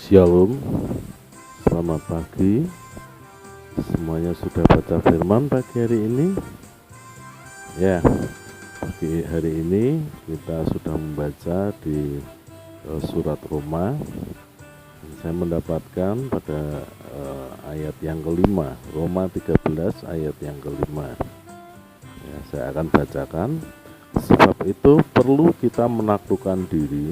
Shalom, selamat pagi. Semuanya sudah baca firman pagi hari ini? Ya, pagi hari ini kita sudah membaca di surat Roma. Saya mendapatkan pada ayat yang kelima, Roma 13 ayat yang kelima. Ya, saya akan bacakan. Sebab itu perlu kita menaklukkan diri,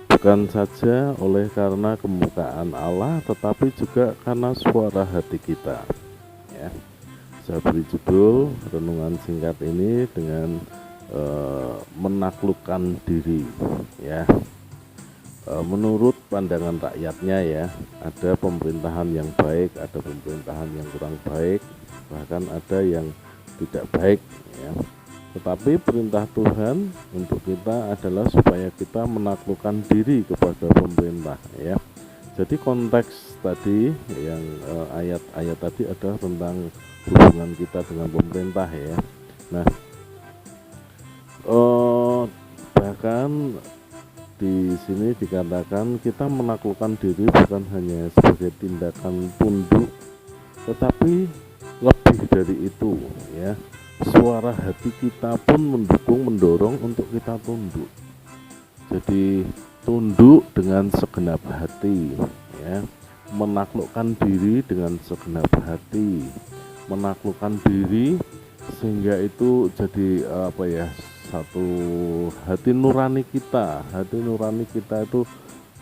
bukan saja oleh karena kemukaan Allah, tetapi juga karena suara hati kita. Ya, saya beri judul renungan singkat ini dengan menaklukkan diri. Ya, menurut pandangan rakyatnya ya, ada pemerintahan yang baik, ada pemerintahan yang kurang baik, bahkan ada yang tidak baik. Ya. Tetapi perintah Tuhan untuk kita adalah supaya kita menaklukkan diri kepada pemerintah, ya. Jadi konteks tadi yang ayat-ayat tadi adalah tentang hubungan kita dengan pemerintah, ya. Nah, bahkan di sini dikatakan kita menaklukkan diri bukan hanya sebagai tindakan tunduk, tetapi lebih dari itu, ya. Suara hati kita pun mendorong untuk kita tunduk. Jadi tunduk dengan segenap hati, ya. Menaklukkan diri dengan segenap hati, menaklukkan diri sehingga itu jadi satu hati nurani kita. Hati nurani kita itu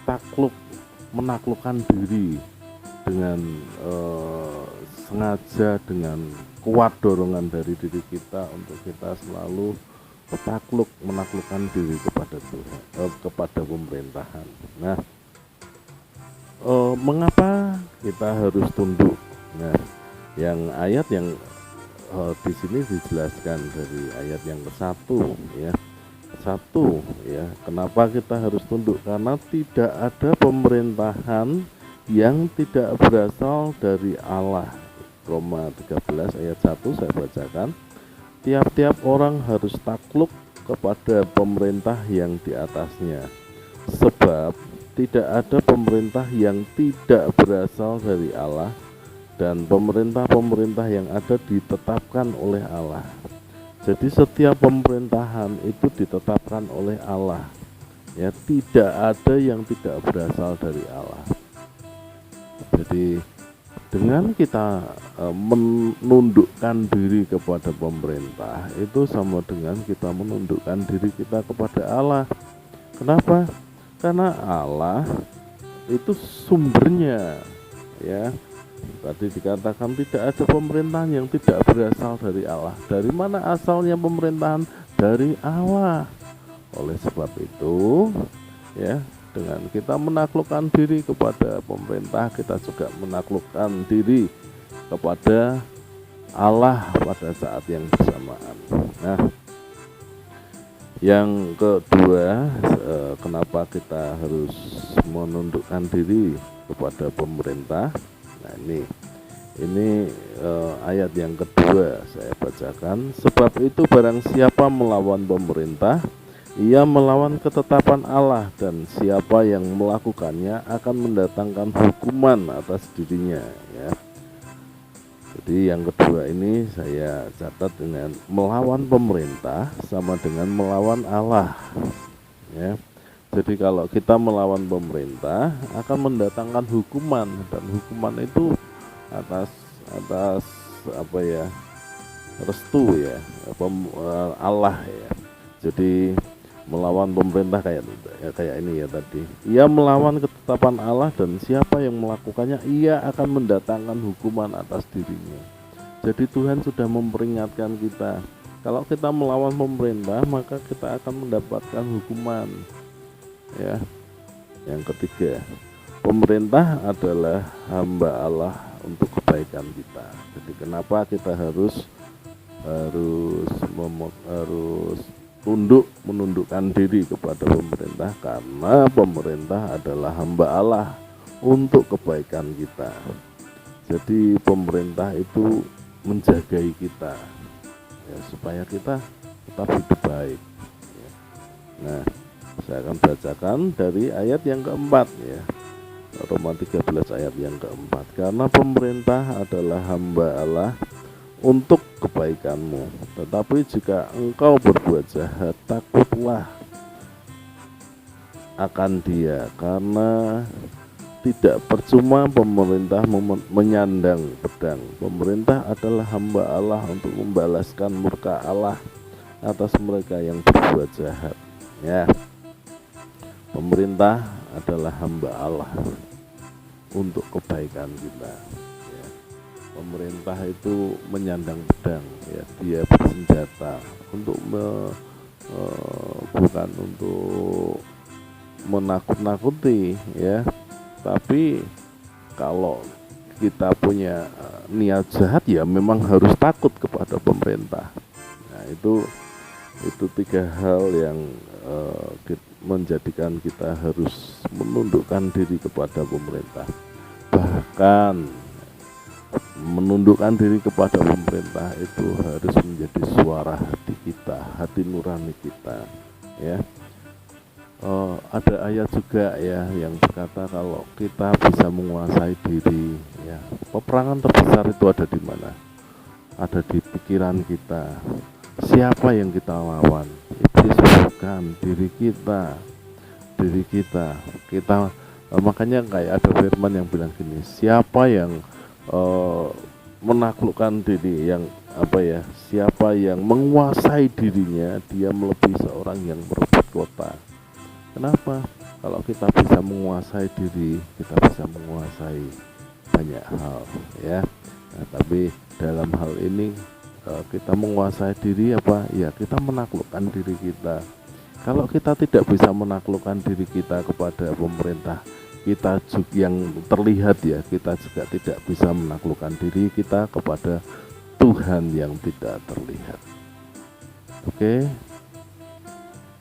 takluk, menaklukkan diri dengan sengaja, dengan kuat dorongan dari diri kita untuk kita selalu takluk, menaklukkan diri kepada Tuhan, kepada pemerintahan. Nah, mengapa kita harus tunduk? Nah, yang ayat yang di sini dijelaskan dari ayat yang ke-1, ya. Satu, ya, kenapa kita harus tunduk? Karena tidak ada pemerintahan yang tidak berasal dari Allah. Roma 13 ayat 1 saya bacakan. Tiap-tiap orang harus takluk kepada pemerintah yang di atasnya, sebab tidak ada pemerintah yang tidak berasal dari Allah, dan pemerintah-pemerintah yang ada ditetapkan oleh Allah. Jadi setiap pemerintahan itu ditetapkan oleh Allah, ya, tidak ada yang tidak berasal dari Allah. Jadi dengan kita menundukkan diri kepada pemerintah, itu sama dengan kita menundukkan diri kita kepada Allah. Kenapa? Karena Allah itu sumbernya, ya. Tadi dikatakan tidak ada pemerintahan yang tidak berasal dari Allah. Dari mana asalnya pemerintahan? Dari Allah. Oleh sebab itu, ya, dengan kita menaklukkan diri kepada pemerintah, kita juga menaklukkan diri kepada Allah pada saat yang bersamaan. Nah, yang kedua, kenapa kita harus menundukkan diri kepada pemerintah? Nah, ini ayat yang kedua saya bacakan. Sebab itu barang siapa melawan pemerintah, ia melawan ketetapan Allah, dan siapa yang melakukannya akan mendatangkan hukuman atas dirinya, ya. Jadi yang kedua ini saya catat dengan melawan pemerintah sama dengan melawan Allah, ya. Jadi kalau kita melawan pemerintah akan mendatangkan hukuman, dan hukuman itu atas restu, ya, Allah, ya. Jadi melawan pemerintah kayak ini ya tadi. Ia melawan ketetapan Allah, dan siapa yang melakukannya ia akan mendatangkan hukuman atas dirinya. Jadi Tuhan sudah memperingatkan kita, kalau kita melawan pemerintah maka kita akan mendapatkan hukuman. Ya. Yang ketiga, pemerintah adalah hamba Allah untuk kebaikan kita. Jadi kenapa kita harus menundukkan diri kepada pemerintah? Karena pemerintah adalah hamba Allah untuk kebaikan kita. Jadi pemerintah itu menjagai kita, ya, supaya kita tetap hidup baik, ya. Nah, saya akan bacakan dari ayat yang keempat, ya. Roma 13 ayat yang keempat. Karena pemerintah adalah hamba Allah untuk kebaikanmu. Tetapi jika engkau berbuat jahat, takutlah akan dia, karena tidak percuma pemerintah menyandang pedang. Pemerintah adalah hamba Allah untuk membalaskan murka Allah atas mereka yang berbuat jahat. Ya, pemerintah adalah hamba Allah untuk kebaikan kita. Ya. Pemerintah itu menyandang pedang, ya, dia bersenjata untuk bukan untuk menakut-nakuti, ya, tapi kalau kita punya niat jahat, ya memang harus takut kepada pemerintah. Nah, itu tiga hal yang menjadikan kita harus menundukkan diri kepada pemerintah. Bahkan menundukkan diri kepada pemerintah itu harus menjadi suara hati kita, hati nurani kita, ya. Ada ayat juga, ya, yang berkata kalau kita bisa menguasai diri, ya, peperangan terbesar itu ada di mana? Ada di pikiran kita. Siapa yang kita lawan? Iblis bukan, diri kita. Makanya kayak ada firman yang bilang gini, siapa yang menaklukkan diri, yang siapa yang menguasai dirinya, dia melebihi seorang yang merebut kota. Kenapa? Kalau kita bisa menguasai diri, kita bisa menguasai banyak hal, ya. Nah, tapi dalam hal ini kita menguasai diri apa? Ya, kita menaklukkan diri kita. Kalau kita tidak bisa menaklukkan diri kita kepada pemerintah, kita juga yang terlihat, ya, kita juga tidak bisa menaklukkan diri kita kepada Tuhan yang tidak terlihat. Oke,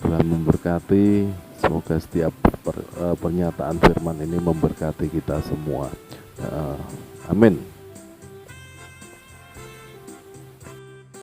Tuhan memberkati. Semoga setiap pernyataan firman ini memberkati kita semua. Amin.